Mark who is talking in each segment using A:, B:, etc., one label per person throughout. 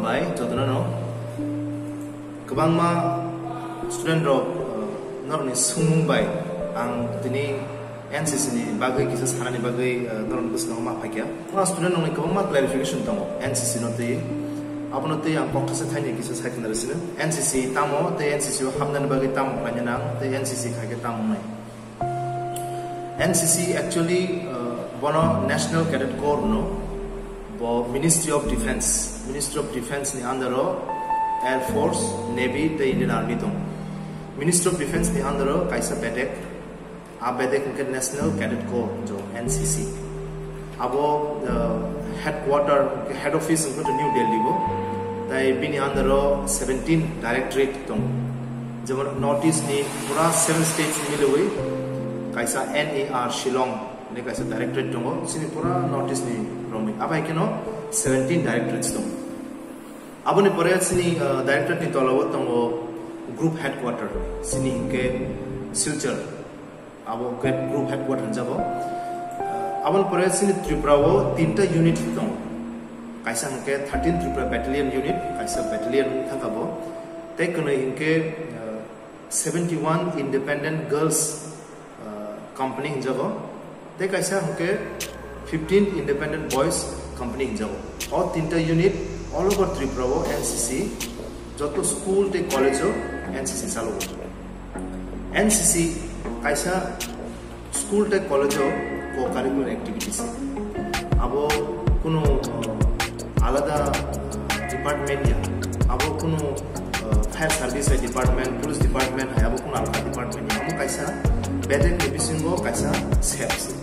A: Bahai, Jodana, Kabangma, student of Norni Sumbai, and Tini NCC Bagay Kisses Hanani Bagay, Nornbus Noma Pakia. One student only Koma clarification Tomo, NCC not the Abonote and Pocus Tiny Kisses Hakan resident, NCC Tamo, the NCC Hamdan Bagay Tam Panyanang, the NCC Hakatam. NCC actually one National Cadet Corps no. Ministry of Defense ni andaro Air Force, Navy, the Indian Army tong. Ministry of Defense ni andaro kaisa bedek, a bedek ke National Cadet Corps jo NCC. Abo head office ko to New Delhi go. Tai bini andaro 17 directorate tong. Jemon notice ni pura 7 states mile hui. Kaisa NAR Shillong ni kaisa directorate tong. Sini pura notice ni Apa ikeno 17 directorates tong. Abo ni pore sini directorate ni tolawot tong group headquarter sini ke Silchar. Abo ke group headquarter jabo. Abo pore sini Tripura wo 3 unit tong. Kaisa ke 13 Tripura battalion unit, kaisa battalion thangabo. Te kono inke 71 independent girls company jabo. Te kaisa ke 15 independent boys company in Java. All 3 unit all over Tripura NCC. Joto school te college NCC salo. NCC kaisa school te college co-curricular activities. Abo kuno alada department ya. Abo kuno fire service department, police department hai. Abo kuno alada department ya. Amo kaisa bedek ebisingo kaisa steps.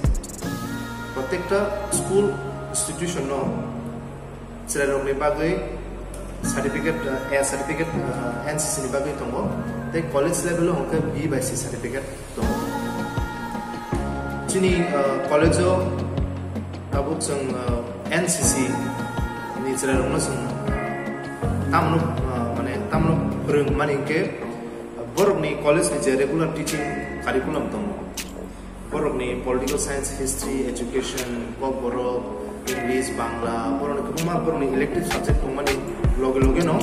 A: Protector school institution no selalu mebagai certificate NCC mebagai tunggu, tapi college level lo hongke B by C certificate tunggu. Jadi college o abu seng NCC ini selalu ngasung tamu bereng maningke borom ni college ni regular teaching curriculum tunggu. Borom ni political science, history, education, borom English, Bangla, borom ni elective subject pemani loge no,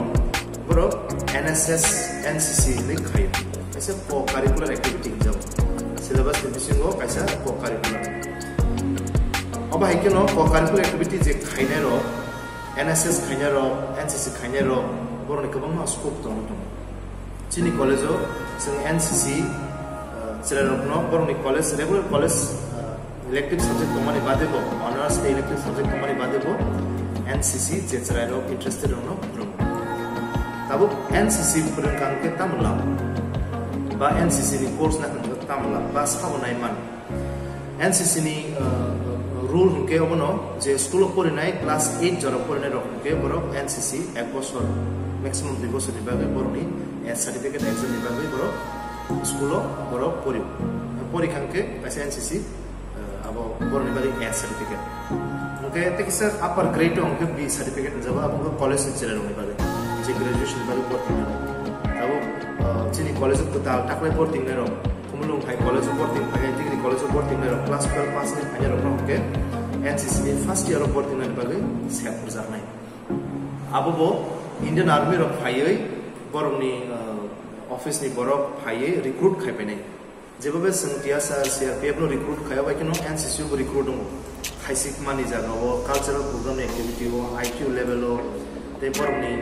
A: borom NSS, NCC ni kaya. Kaisa co-curricular activity jam. Syllabus dibisingo kaisa co-curricular. Aba hike no co-curricular activity je kaya ro, NSS kaya ro, NCC kaya ro, borom ni kabang scope tong. Chini college o, sing NCC selalu borom ni college regular college elective subject pemani badebo honors elective subject pemani badebo NCC jetsrairo interested ono borom. Tabu NCC perengkang ke tamla ba NCC ni course na tamla ba sakho naiman NCC ni rule hungke obono je school pore nai class 8 jora pore nai rokke borom NCC ek bosor maximum 2 bosor dibagai borom ni certificate exam dibagai borom school borom pori kanke kaisa NCC abo borom dibagai A certificate mungkin tekisa upper grade to mungkin B certificate jaba abo college se chela dibagai je graduation dibagai porting abo chini college to taklai porting nero kumulung hai college porting hai degree college porting nero class 12 pass ni hanya ro ke NCC ni first year porting dibagai set berjarnai abo bo Indian Army ro phai borom ni office ni borok phai recruit khai penai jebabe sangtia sa CRPF no recruit khaya ba kino NCC go recruit no khaisik mani jaga o cultural program activity o IQ level o te borom ni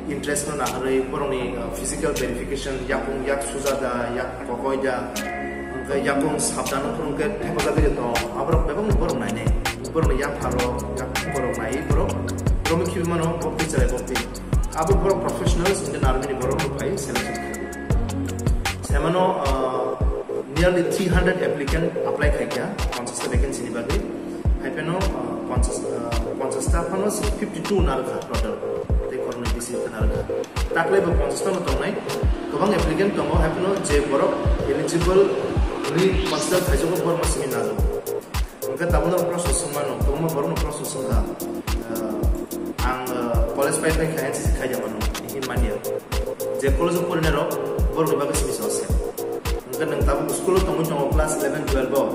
A: interest no naharwi borom ni physical verification yakung yak sujada yak kokoida angka yakung sabdan no ke hebaga de to abrok bebang borom nai ne borom yak pharo yak borom nai borom ki mano bokti chale bokti abo borom professionals Indian Army ni borom phai selection Semano nearly 300 applicant apply kaya, consist vacancy ni bagi. Hypeno consist panos 52 naharwkha total. Te korona bisi naharwkha. Takle ba consist no tongnai. Kabang applicant tongo hypeno je borok eligible ni consist thaijo ko borok simi nazo. Angka tabuno process sumano, tomo borok process sumha. Ang college pipeline kaya NCC kaya mano. Ini mania. Je college ko nero borom baga simi sose kan nang tabu school to mo class 11 12 bo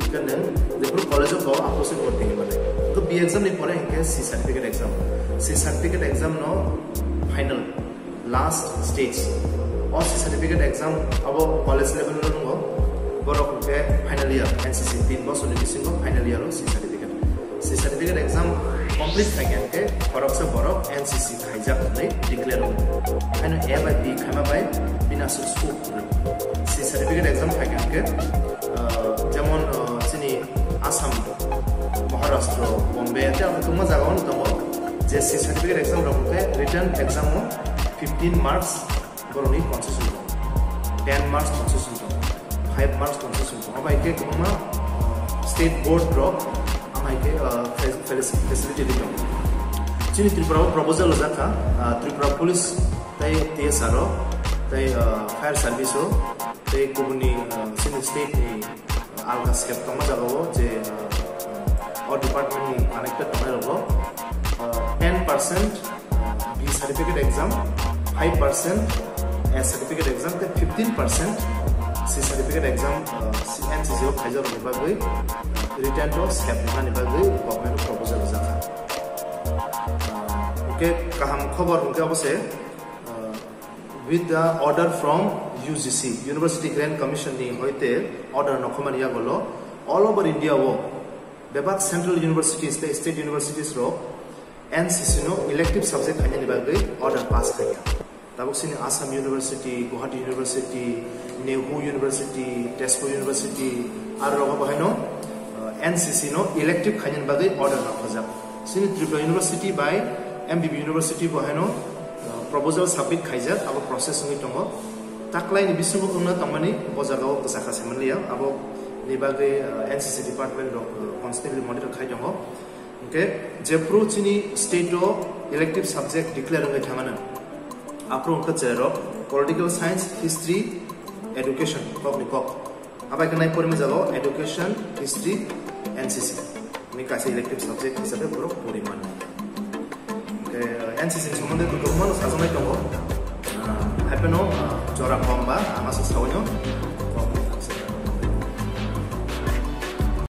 A: kan nang the college ko ako se porting bale तो B exam ni pore inke C certificate exam no final last stage और C certificate exam अब college level लो नुगो borok ke final year NCC 3 बस उन्हें किसी को final year लो C certificate exam complete खाएं के borok से borok NCC खाइजा नहीं declare हो खाने A by B खाना by बिना सुस्कू C certificate exam खाएं के जमोन सिनी आसाम महाराष्ट्र बॉम्बे ते अब तुम जगह हो तो जे C certificate exam रखते written exam हो 15 marks boroni concession 10 marks concession 5 marks concession अब आइके कुमा state board drop आइके facility दिलो चिनी त्रिपुरा proposal जाता त्रिपुरा police ताई TSR ताई fire service हो ताई कुबनी चिनी state नि आलगा स्केप कमा जगह हो जे और department नि connected कमा रहो 10% B certificate exam 5% A certificate exam ते 15% C certificate exam NCC को खाइजा निभा गई return to step निभा गई government proposal जाता ओके कहम खबर उनके अवसे with the order from UGC University Grant Commission नि होते order नखमानिया गलो all over India वो बेबाक central universities ते state universities रो NCC no elective subject खाने निभा गई order pass किया तब सिने Assam university Guwahati university NEHU university टेस्को यूनिवर्सिटी आर रगा बहायनो NCC no elective खाने निभा गई order ना फजा सिने त्रिपुरा यूनिवर्सिटी बाय MBB यूनिवर्सिटी बहायनो proposal submit खाइजा अब process में टंगो ताकलाइन बिसुंग उन्ना तमनी बजागाव कसाखा सेमनलिया अब निभा गई NCC डिपार्टमेंट रो constantly monitor खाइ टंगो ओके जेप्रो चिनी स्टेट रो elective subject declare होंगे थांगाना आपरो उनका चेहरा political science history education कब निकोप अब एक नई पढ़ने जालो education history NCC निकासी elective subject हिसाबे बरो पूरी मान NCC संबंधित तो मानो साजन नहीं टंगो हैपेनो जोरा कॉम्बा आमासो सावन्यो